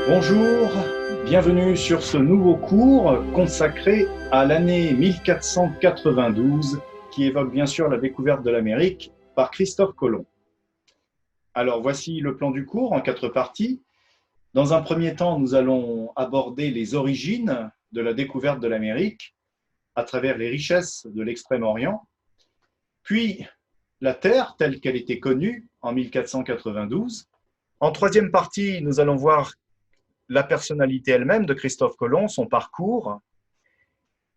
Bonjour, bienvenue sur ce nouveau cours consacré à l'année 1492 qui évoque bien sûr la découverte de l'Amérique par Christophe Colomb. Alors voici le plan du cours en 4 parties. Dans un premier temps, nous allons aborder les origines de la découverte de l'Amérique à travers les richesses de l'Extrême-Orient, puis la Terre telle qu'elle était connue en 1492. En troisième partie, nous allons voir la personnalité elle-même de Christophe Colomb, son parcours.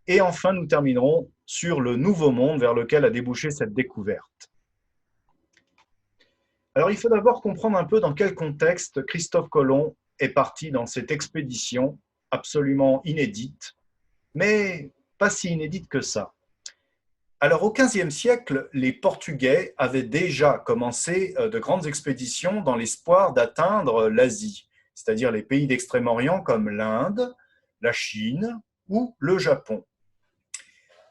Et enfin, nous terminerons sur le nouveau monde vers lequel a débouché cette découverte. Alors, il faut d'abord comprendre un peu dans quel contexte Christophe Colomb est parti dans cette expédition absolument inédite, mais pas si inédite que ça. Alors, au XVe siècle, les Portugais avaient déjà commencé de grandes expéditions dans l'espoir d'atteindre l'Asie, c'est-à-dire les pays d'Extrême-Orient comme l'Inde, la Chine ou le Japon.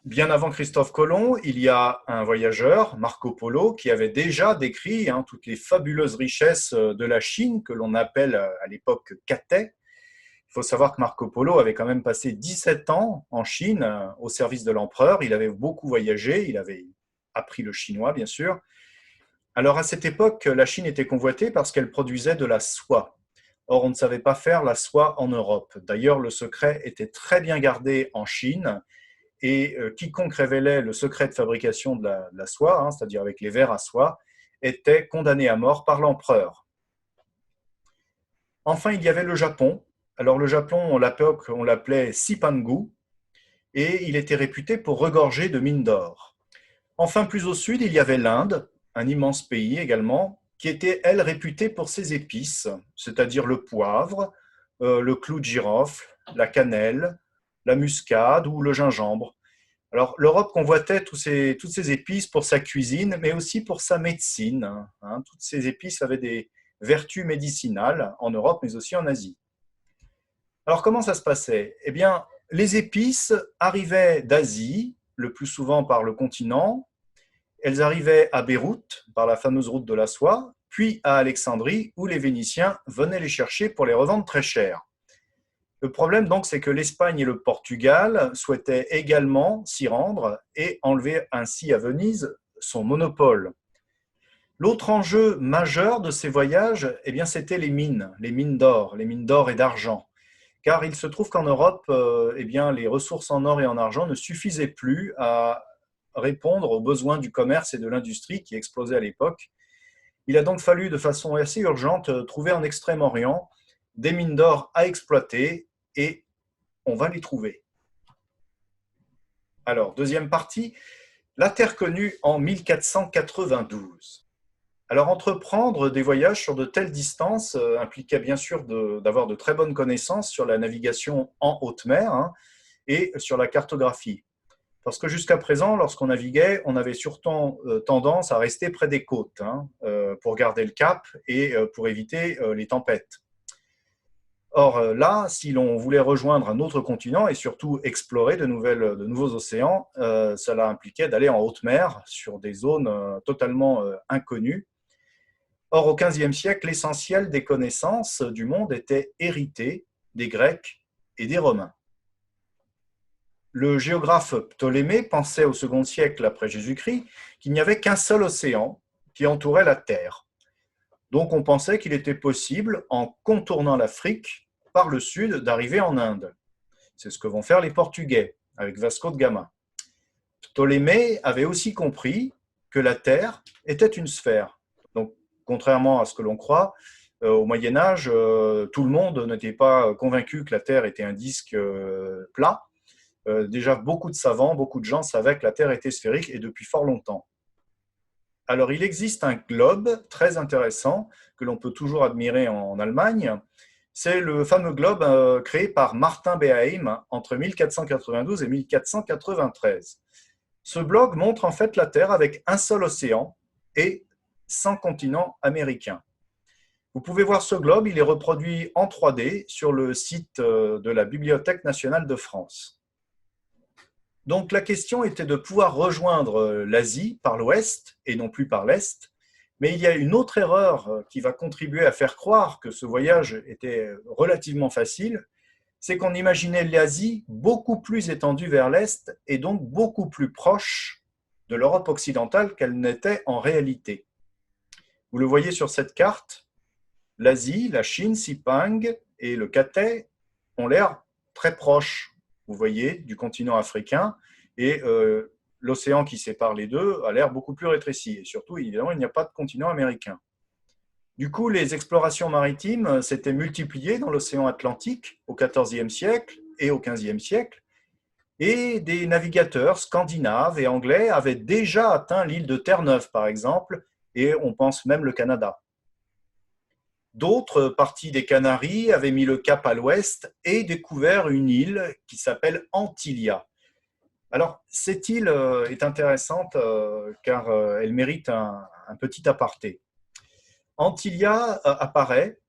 Bien avant Christophe Colomb, il y a un voyageur, Marco Polo, qui avait déjà décrit toutes les fabuleuses richesses de la Chine, que l'on appelle à l'époque Cathay. Il faut savoir que Marco Polo avait quand même passé 17 ans en Chine au service de l'empereur. Il avait beaucoup voyagé, il avait appris le chinois, bien sûr. Alors à cette époque, la Chine était convoitée parce qu'elle produisait de la soie. Or, on ne savait pas faire la soie en Europe. D'ailleurs, le secret était très bien gardé en Chine et quiconque révélait le secret de fabrication de la soie, c'est-à-dire avec les vers à soie, était condamné à mort par l'empereur. Enfin, il y avait le Japon. Alors, le Japon, on l'appelait Sipangu et il était réputé pour regorger de mines d'or. Enfin, plus au sud, il y avait l'Inde, un immense pays également, qui était, elle, réputée pour ses épices, c'est-à-dire le poivre, le clou de girofle, la cannelle, la muscade ou le gingembre. Alors, l'Europe convoitait toutes ces épices pour sa cuisine, mais aussi pour sa médecine. Toutes ces épices avaient des vertus médicinales en Europe, mais aussi en Asie. Alors, comment ça se passait? Eh bien, les épices arrivaient d'Asie, le plus souvent par le continent. Elles arrivaient à Beyrouth, par la fameuse route de la soie, puis à Alexandrie, où les Vénitiens venaient les chercher pour les revendre très cher. Le problème, donc, c'est que l'Espagne et le Portugal souhaitaient également s'y rendre et enlever ainsi à Venise son monopole. L'autre enjeu majeur de ces voyages, eh bien, c'était les mines d'or et d'argent. Car il se trouve qu'en Europe, eh bien, les ressources en or et en argent ne suffisaient plus à répondre aux besoins du commerce et de l'industrie qui explosaient à l'époque. Il a donc fallu de façon assez urgente trouver en Extrême-Orient des mines d'or à exploiter et on va les trouver. Alors, deuxième partie, la Terre connue en 1492. Alors, entreprendre des voyages sur de telles distances impliquait bien sûr d'avoir de très bonnes connaissances sur la navigation en haute mer et sur la cartographie. Parce que jusqu'à présent, lorsqu'on naviguait, on avait surtout tendance à rester près des côtes pour garder le cap et pour éviter les tempêtes. Or là, si l'on voulait rejoindre un autre continent et surtout explorer de nouveaux océans, cela impliquait d'aller en haute mer sur des zones totalement inconnues. Or, au XVe siècle, l'essentiel des connaissances du monde était hérité des Grecs et des Romains. Le géographe Ptolémée pensait au second siècle après Jésus-Christ qu'il n'y avait qu'un seul océan qui entourait la Terre. Donc on pensait qu'il était possible, en contournant l'Afrique par le sud, d'arriver en Inde. C'est ce que vont faire les Portugais avec Vasco de Gama. Ptolémée avait aussi compris que la Terre était une sphère. Donc, contrairement à ce que l'on croit, au Moyen-Âge, tout le monde n'était pas convaincu que la Terre était un disque plat. Déjà, beaucoup de savants, beaucoup de gens savaient que la Terre était sphérique et depuis fort longtemps. Alors, il existe un globe très intéressant que l'on peut toujours admirer en Allemagne. C'est le fameux globe créé par Martin Behaim entre 1492 et 1493. Ce globe montre en fait la Terre avec un seul océan et 100 continents américains. Vous pouvez voir ce globe, il est reproduit en 3D sur le site de la Bibliothèque nationale de France. Donc la question était de pouvoir rejoindre l'Asie par l'ouest et non plus par l'est, Mais il y a une autre erreur qui va contribuer à faire croire que ce voyage était relativement facile, c'est qu'on imaginait l'Asie beaucoup plus étendue vers l'Est et donc beaucoup plus proche de l'Europe occidentale qu'elle n'était en réalité. Vous le voyez sur cette carte, l'Asie, la Chine, Sepang et le Cathay ont l'air très proches, vous voyez, du continent africain, et l'océan qui sépare les deux a l'air beaucoup plus rétréci. Et surtout, évidemment, il n'y a pas de continent américain. Du coup, les explorations maritimes s'étaient multipliées dans l'océan Atlantique au XIVe siècle et au XVe siècle, et des navigateurs scandinaves et anglais avaient déjà atteint l'île de Terre-Neuve, par exemple, et on pense même le Canada. D'autres, partis des Canaries, avaient mis le cap à l'ouest et découvert une île qui s'appelle Antillia. Alors, cette île est intéressante car elle mérite un petit aparté. Antillia apparaît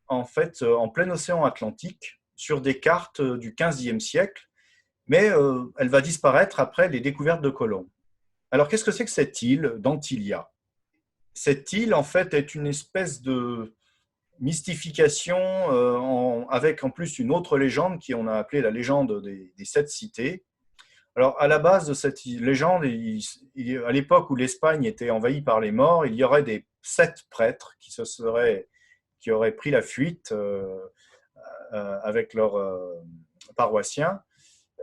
en fait en plein océan Atlantique sur des cartes du XVe siècle, mais elle va disparaître après les découvertes de Colomb. Alors, qu'est-ce que c'est que cette île d'Antillia? Cette île, en fait, est une espèce de mystification avec en plus une autre légende qu'on a appelée la légende des sept cités. Alors, à la base de cette légende, à l'époque où l'Espagne était envahie par les morts, il y aurait des 7 prêtres qui auraient pris la fuite avec leurs paroissiens.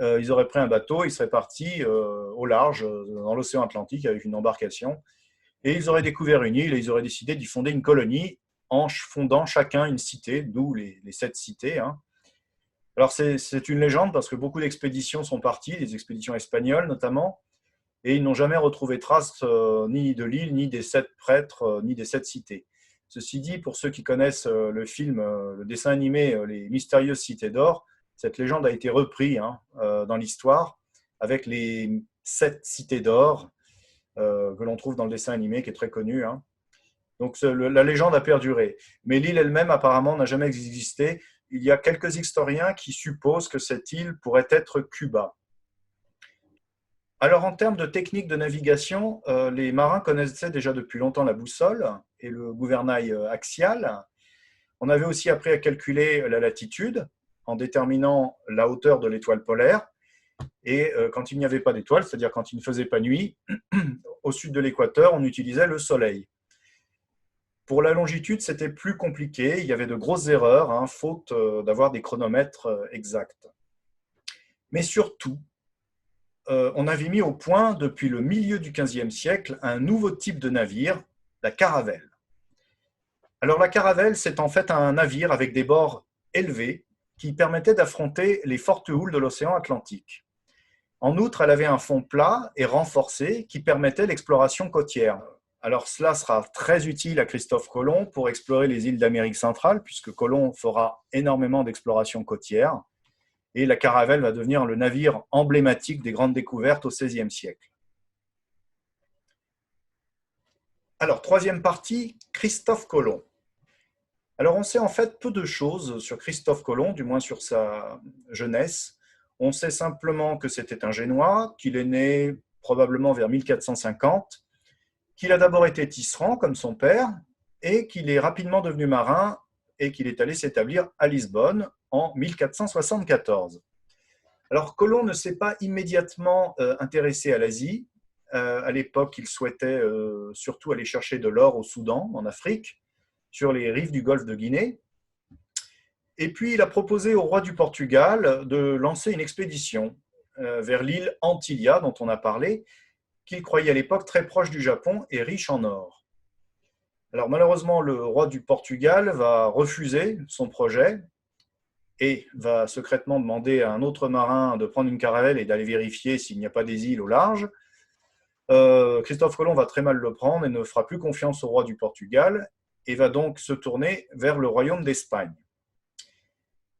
Ils auraient pris un bateau, ils seraient partis au large, dans l'océan Atlantique, avec une embarcation, et ils auraient découvert une île et ils auraient décidé d'y fonder une colonie en fondant chacun une cité, d'où les 7 cités. Hein. Alors, c'est une légende parce que beaucoup d'expéditions sont parties, des expéditions espagnoles notamment, et ils n'ont jamais retrouvé trace ni de l'île, ni des 7 prêtres, ni des 7 cités. Ceci dit, pour ceux qui connaissent le film, le dessin animé Les Mystérieuses Cités d'Or, cette légende a été reprise dans l'histoire avec les 7 cités d'or que l'on trouve dans le dessin animé qui est très connu. Hein. Donc la légende a perduré. Mais l'île elle-même apparemment n'a jamais existé. Il y a quelques historiens qui supposent que cette île pourrait être Cuba. Alors en termes de technique de navigation, les marins connaissaient déjà depuis longtemps la boussole et le gouvernail axial. On avait aussi appris à calculer la latitude en déterminant la hauteur de l'étoile polaire. Et quand il n'y avait pas d'étoile, c'est-à-dire quand il ne faisait pas nuit, au sud de l'équateur, on utilisait le soleil. Pour la longitude, c'était plus compliqué. Il y avait de grosses erreurs, faute d'avoir des chronomètres exacts. Mais surtout, on avait mis au point, depuis le milieu du XVe siècle, un nouveau type de navire, la caravelle. Alors la caravelle, c'est en fait un navire avec des bords élevés qui permettait d'affronter les fortes houles de l'océan Atlantique. En outre, elle avait un fond plat et renforcé qui permettait l'exploration côtière. Alors cela sera très utile à Christophe Colomb pour explorer les îles d'Amérique centrale, puisque Colomb fera énormément d'explorations côtières, et la caravelle va devenir le navire emblématique des grandes découvertes au XVIe siècle. Alors, troisième partie, Christophe Colomb. Alors, on sait en fait peu de choses sur Christophe Colomb, du moins sur sa jeunesse. On sait simplement que c'était un Génois, qu'il est né probablement vers 1450, qu'il a d'abord été tisserand, comme son père, et qu'il est rapidement devenu marin et qu'il est allé s'établir à Lisbonne en 1474. Alors, Colomb ne s'est pas immédiatement intéressé à l'Asie. À l'époque, il souhaitait surtout aller chercher de l'or au Soudan, en Afrique, sur les rives du golfe de Guinée. Et puis, il a proposé au roi du Portugal de lancer une expédition vers l'île Antillia, dont on a parlé, qu'il croyait à l'époque très proche du Japon et riche en or. Alors malheureusement, le roi du Portugal va refuser son projet et va secrètement demander à un autre marin de prendre une caravelle et d'aller vérifier s'il n'y a pas des îles au large. Christophe Colomb va très mal le prendre et ne fera plus confiance au roi du Portugal et va donc se tourner vers le royaume d'Espagne.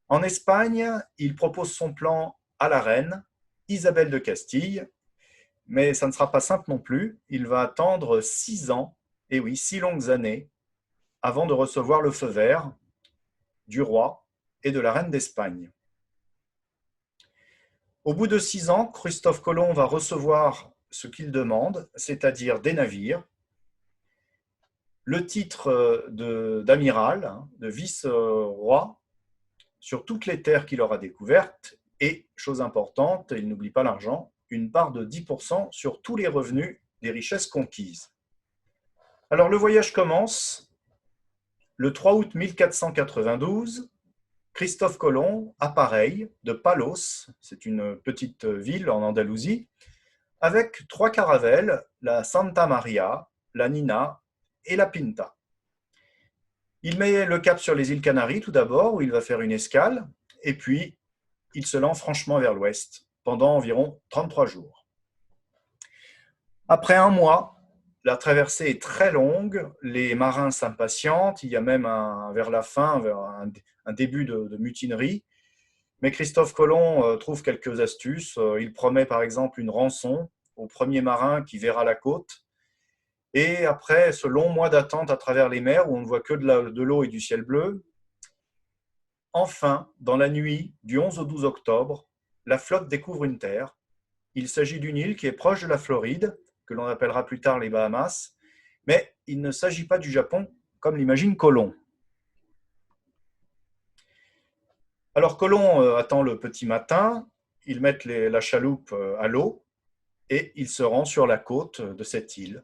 En Espagne, il propose son plan à la reine, Isabelle de Castille, mais ça ne sera pas simple non plus. Il va attendre 6 ans, et oui, 6 longues années, avant de recevoir le feu vert du roi et de la reine d'Espagne. Au bout de 6 ans, Christophe Colomb va recevoir ce qu'il demande, c'est-à-dire des navires. le titre d'amiral, hein, de vice-roi, sur toutes les terres qu'il aura découvertes et, chose importante, il n'oublie pas l'argent, une part de 10% sur tous les revenus des richesses conquises. Alors le voyage commence le 3 août 1492. Christophe Colomb appareille de Palos, c'est une petite ville en Andalousie, avec 3 caravelles, la Santa Maria, la Nina et la Pinta. Il met le cap sur les îles Canaries tout d'abord, où il va faire une escale, et puis il se lance franchement vers l'ouest pendant environ 33 jours. Après un mois, la traversée est très longue, les marins s'impatientent, il y a même vers la fin un début de mutinerie, mais Christophe Colomb trouve quelques astuces. Il promet par exemple une rançon au premier marin qui verra la côte. Et après ce long mois d'attente à travers les mers où on ne voit que de l'eau et du ciel bleu, enfin, dans la nuit du 11 au 12 octobre, la flotte découvre une terre. Il s'agit d'une île qui est proche de la Floride, que l'on appellera plus tard les Bahamas, mais il ne s'agit pas du Japon comme l'imagine Colomb. Alors Colomb attend le petit matin, il met la chaloupe à l'eau et il se rend sur la côte de cette île.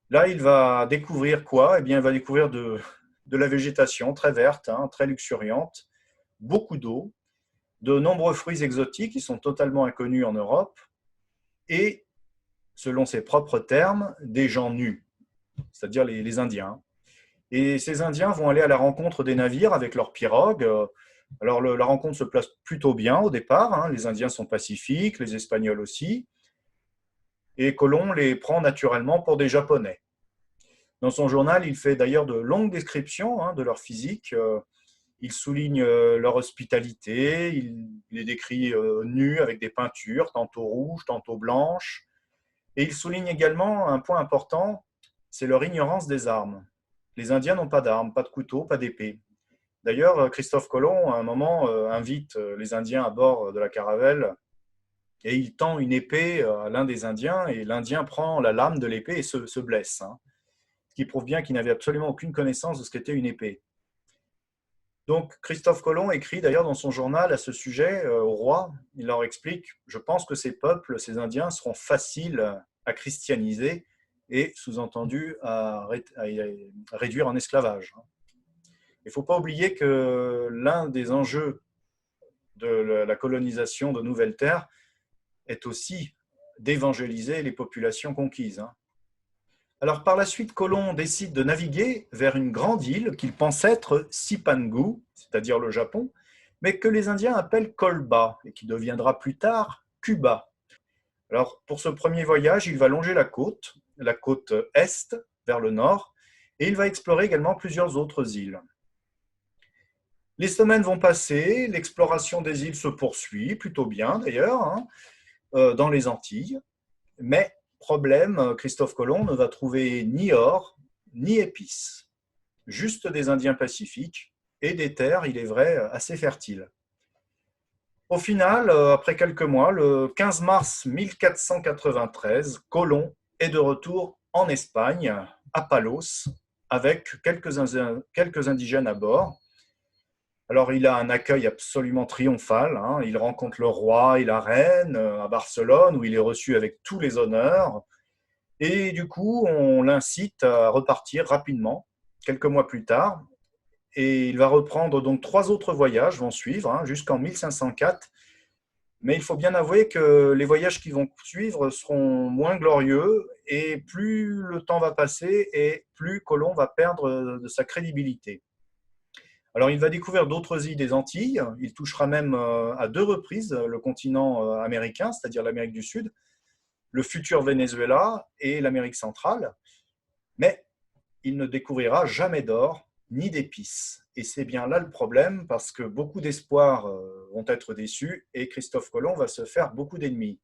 Là, il va découvrir quoi? Eh bien, il va découvrir de la végétation très verte, hein, très luxuriante, beaucoup d'eau, de nombreux fruits exotiques qui sont totalement inconnus en Europe et, selon ses propres termes, des gens nus, c'est-à-dire les Indiens. Et ces Indiens vont aller à la rencontre des navires avec leurs pirogues. Alors, la rencontre se place plutôt bien au départ, hein. Les Indiens sont pacifiques, les Espagnols aussi. Et Colomb les prend naturellement pour des Japonais. Dans son journal, il fait d'ailleurs de longues descriptions, hein, de leur physique. Il souligne leur hospitalité, il les décrit nus avec des peintures, tantôt rouges, tantôt blanches. Et il souligne également un point important, c'est leur ignorance des armes. Les Indiens n'ont pas d'armes, pas de couteau, pas d'épée. D'ailleurs, Christophe Colomb, à un moment, invite les Indiens à bord de la caravelle et il tend une épée à l'un des Indiens et l'Indien prend la lame de l'épée et se blesse, hein, ce qui prouve bien qu'il n'avait absolument aucune connaissance de ce qu'était une épée. Donc Christophe Colomb écrit d'ailleurs dans son journal à ce sujet au roi, il leur explique « Je pense que ces peuples, ces Indiens, seront faciles à christianiser et, sous-entendu, à réduire en esclavage. » Il ne faut pas oublier que l'un des enjeux de la colonisation de nouvelles terres est aussi d'évangéliser les populations conquises. Alors par la suite, Colomb décide de naviguer vers une grande île qu'il pense être Cipangu, c'est-à-dire le Japon, mais que les Indiens appellent Colba et qui deviendra plus tard Cuba. Alors pour ce premier voyage, il va longer la côte est vers le nord, et il va explorer également plusieurs autres îles. Les semaines vont passer, l'exploration des îles se poursuit, plutôt bien d'ailleurs, hein, dans les Antilles, mais problème, Christophe Colomb ne va trouver ni or, ni épices, juste des Indiens pacifiques et des terres, il est vrai, assez fertiles. Au final, après quelques mois, le 15 mars 1493, Colomb est de retour en Espagne, à Palos, avec quelques indigènes à bord. Alors, il a un accueil absolument triomphal, hein. Il rencontre le roi et la reine à Barcelone, où il est reçu avec tous les honneurs. Et du coup, on l'incite à repartir rapidement, quelques mois plus tard. Et il va reprendre, donc 3 autres voyages vont suivre, hein, jusqu'en 1504. Mais il faut bien avouer que les voyages qui vont suivre seront moins glorieux, et plus le temps va passer, et plus Colomb va perdre de sa crédibilité. Alors, il va découvrir d'autres îles des Antilles. Il touchera même à 2 reprises le continent américain, c'est-à-dire l'Amérique du Sud, le futur Venezuela et l'Amérique centrale. Mais il ne découvrira jamais d'or ni d'épices. Et c'est bien là le problème, parce que beaucoup d'espoirs vont être déçus et Christophe Colomb va se faire beaucoup d'ennemis.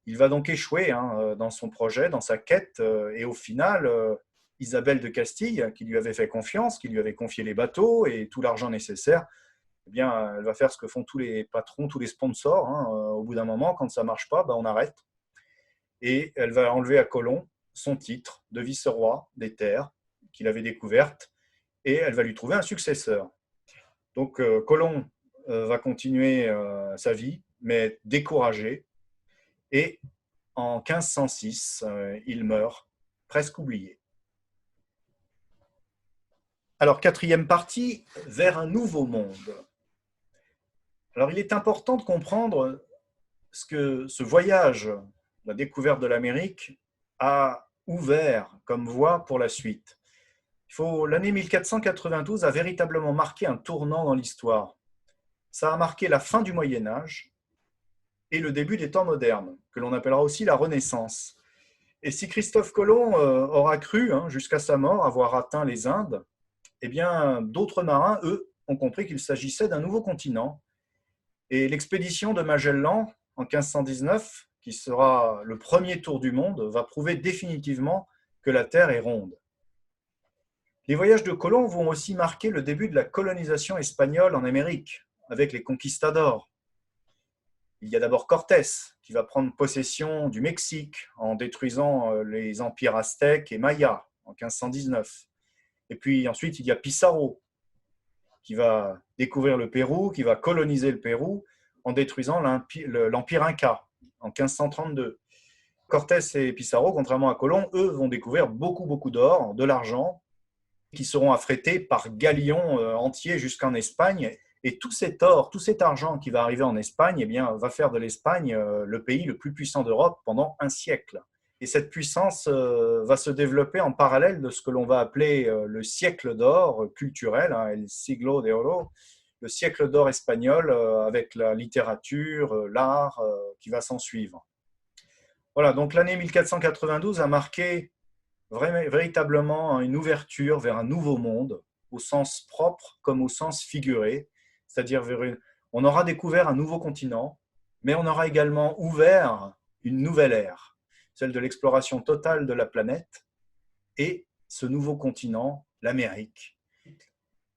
Il va donc échouer, hein, dans son projet, dans sa quête, et au final, Isabelle de Castille, qui lui avait fait confiance, qui lui avait confié les bateaux et tout l'argent nécessaire, eh bien, elle va faire ce que font tous les patrons, tous les sponsors, hein. Au bout d'un moment, quand ça ne marche pas, on arrête. Et elle va enlever à Colomb son titre de vice-roi des terres, qu'il avait découverte et elle va lui trouver un successeur. Donc Colomb va continuer sa vie, mais découragé. Et en 1506, il meurt, presque oublié. Alors, quatrième partie, vers un nouveau monde. Alors, il est important de comprendre ce que ce voyage, la découverte de l'Amérique, a ouvert comme voie pour la suite. L'année 1492 a véritablement marqué un tournant dans l'histoire. Ça a marqué la fin du Moyen-Âge et le début des temps modernes, que l'on appellera aussi la Renaissance. Et si Christophe Colomb aura cru, jusqu'à sa mort, avoir atteint les Indes, eh bien, d'autres marins, eux, ont compris qu'il s'agissait d'un nouveau continent. Et l'expédition de Magellan, en 1519, qui sera le premier tour du monde, va prouver définitivement que la Terre est ronde. Les voyages de Colomb vont aussi marquer le début de la colonisation espagnole en Amérique, avec les conquistadors. Il y a d'abord Cortés, qui va prendre possession du Mexique en détruisant les empires aztèques et mayas en 1519. Et puis ensuite, il y a Pizarro, qui va découvrir le Pérou, qui va coloniser le Pérou en détruisant l'empire Inca en 1532. Cortés et Pizarro, contrairement à Colomb, eux vont découvrir beaucoup d'or, de l'argent, qui seront affrétés par galions entiers jusqu'en Espagne. Et tout cet or, tout cet argent qui va arriver en Espagne, eh bien, va faire de l'Espagne le pays le plus puissant d'Europe pendant un siècle. Et cette puissance va se développer en parallèle de ce que l'on va appeler le siècle d'or culturel, el siglo de oro, le siècle d'or espagnol avec la littérature, l'art qui va s'en suivre. Voilà, donc l'année 1492 a marqué véritablement une ouverture vers un nouveau monde, au sens propre comme au sens figuré, c'est-à-dire on aura découvert un nouveau continent, mais on aura également ouvert une nouvelle ère, celle de l'exploration totale de la planète et ce nouveau continent, l'Amérique.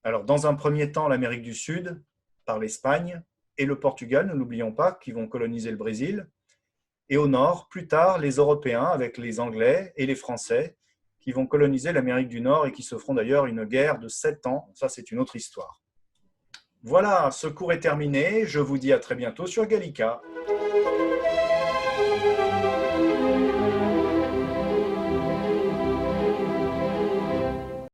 Alors, dans un premier temps, l'Amérique du Sud, par l'Espagne et le Portugal, ne l'oublions pas, qui vont coloniser le Brésil. Et au nord, plus tard, les Européens avec les Anglais et les Français qui vont coloniser l'Amérique du Nord et qui se feront d'ailleurs une guerre de 7 ans. Ça, c'est une autre histoire. Voilà, ce cours est terminé. Je vous dis à très bientôt sur Gallica.